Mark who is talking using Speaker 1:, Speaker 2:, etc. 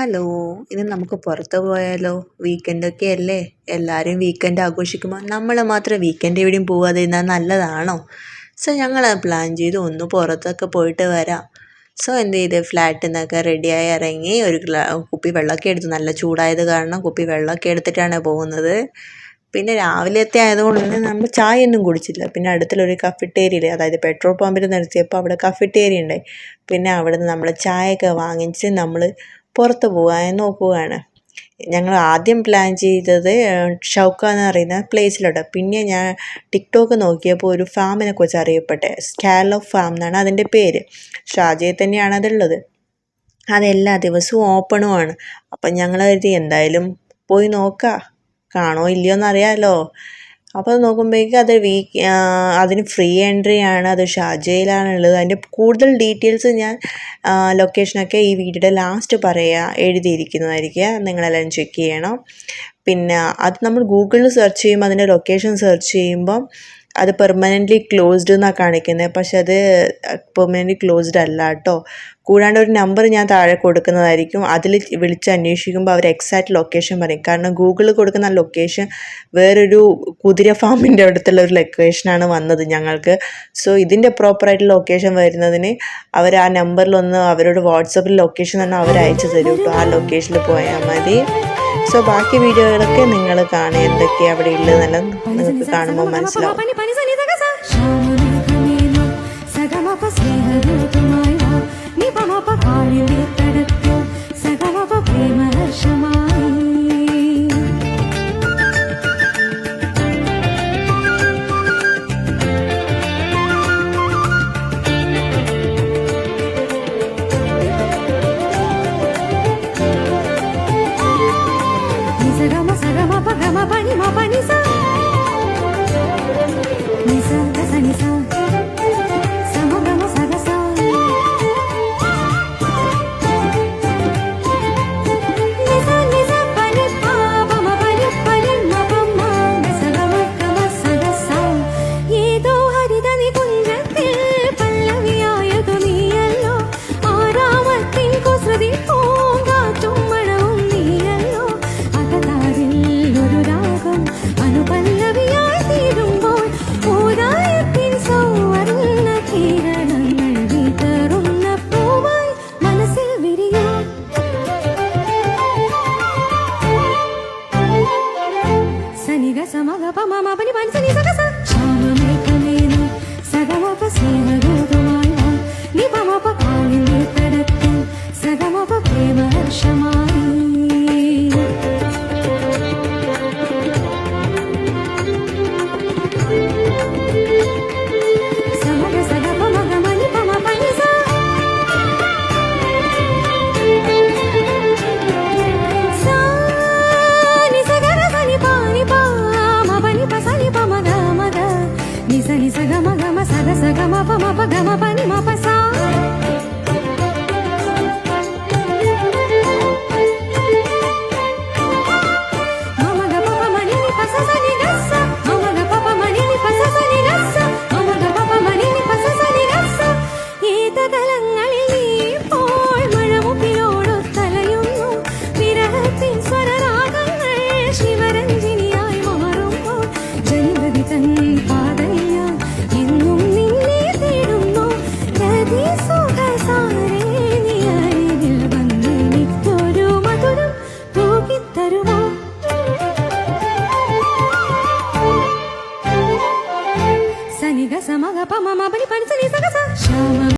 Speaker 1: Hello, ഇന്ന് നമുക്ക് പുറത്ത് പോയാലോ? വീക്കെൻഡൊക്കെ അല്ലേ? എല്ലാവരും വീക്കെൻഡ് ആഘോഷിക്കുമ്പോൾ നമ്മൾ മാത്രം വീക്കെൻഡ് എവിടെയും പോവാതെ ഇരുന്നാൽ നല്ലതാണോ? സോ ഞങ്ങൾ പ്ലാൻ ചെയ്തു ഒന്ന് പുറത്തൊക്കെ പോയിട്ട് വരാം. സോ എന്ത് ചെയ്ത് ഫ്ലാറ്റിൽ നിന്നൊക്കെ റെഡിയായി ഇറങ്ങി ഒരു കുപ്പി വെള്ളമൊക്കെ എടുത്തു. നല്ല ചൂടായത് കാരണം കുപ്പി വെള്ളമൊക്കെ എടുത്തിട്ടാണ് പോകുന്നത്. പിന്നെ രാവിലത്തെ ആയതുകൊണ്ട് തന്നെ നമ്മൾ ചായയൊന്നും കുടിച്ചില്ല. പിന്നെ അടുത്തുള്ളൊരു കഫറ്റേരിയയിൽ, അതായത് പെട്രോൾ പമ്പിൽ നിർത്തിയപ്പോൾ അവിടെ കഫറ്റേരിയ ഉണ്ടായി. പിന്നെ അവിടെ നിന്ന് നമ്മൾ ചായയൊക്കെ വാങ്ങിച്ച് നമ്മൾ പുറത്ത് പോകാൻ നോക്കുകയാണ്. ഞങ്ങൾ ആദ്യം പ്ലാൻ ചെയ്തത് ഷൗക്ക എന്ന് പറയുന്ന പ്ലേസിലോട്ട്. പിന്നെ ഞാൻ ടിക്ടോക്ക് നോക്കിയപ്പോൾ ഒരു ഫാമിനെ കുറിച്ച് അറിയപ്പെട്ടെ, സ്കാലപ്പ് ഫാം എന്നാണ് അതിൻ്റെ പേര്. ഷാർജയിൽ തന്നെയാണ് അതുള്ളത്. അതെല്ലാ ദിവസവും ഓപ്പണുമാണ്. അപ്പം ഞങ്ങൾ കരുതി എന്തായാലും പോയി നോക്കാം, കാണോ ഇല്ലയോ എന്നറിയാമല്ലോ. അപ്പോൾ നോക്കുമ്പോഴേക്കും അത് അതിന് ഫ്രീ എൻട്രി ആണ്. അത് ഷാർജയിലാണുള്ളത്. അതിൻ്റെ കൂടുതൽ ഡീറ്റെയിൽസ് ഞാൻ ലൊക്കേഷനൊക്കെ ഈ വീഡിയോയുടെ ലാസ്റ്റ് എഴുതിയിരിക്കുന്നതായിരിക്കും. നിങ്ങളെല്ലാം ചെക്ക് ചെയ്യണം. പിന്നെ അത് നമ്മൾ ഗൂഗിളിൽ സെർച്ച് ചെയ്യുമ്പോൾ, അതിൻ്റെ ലൊക്കേഷൻ സെർച്ച് ചെയ്യുമ്പം അത് പെർമനൻ്റ്ലി ക്ലോസ്ഡ് എന്നാണ് കാണിക്കുന്നത്. പക്ഷെ അത് പെർമനൻ്റ്ലി ക്ലോസ്ഡ് അല്ല കേട്ടോ. കൂടാണ്ട് ഒരു നമ്പർ ഞാൻ താഴെ കൊടുക്കുന്നതായിരിക്കും. അതിൽ വിളിച്ച് അന്വേഷിക്കുമ്പോൾ അവർ എക്സാക്റ്റ് ലൊക്കേഷൻ പറയും. കാരണം ഗൂഗിളിൽ കൊടുക്കുന്ന ലൊക്കേഷൻ വേറൊരു കുതിര ഫാമിൻ്റെ അടുത്തുള്ള ഒരു ലൊക്കേഷനാണ് വന്നത് ഞങ്ങൾക്ക്. സോ ഇതിൻ്റെ പ്രോപ്പറായിട്ടുള്ള ലൊക്കേഷൻ വരുന്നതിന് അവർ ആ നമ്പറിലൊന്ന് അവരോട് വാട്സപ്പിൽ ലൊക്കേഷൻ തന്നെ അവർ അയച്ചു തരും കേട്ടോ. ആ ലൊക്കേഷനിൽ പോയാൽ മതി. സോ ബാക്കി വീഡിയോകളൊക്കെ നിങ്ങൾ കാണുക, എന്തൊക്കെയാണ് അവിടെ ഉള്ളതെന്നെല്ലാം നിങ്ങൾക്ക് കാണുമ്പോൾ മനസ്സിലാവും.
Speaker 2: Sani ga sama ga pa ma ma pa ni pa ni sa ni sa ga sa.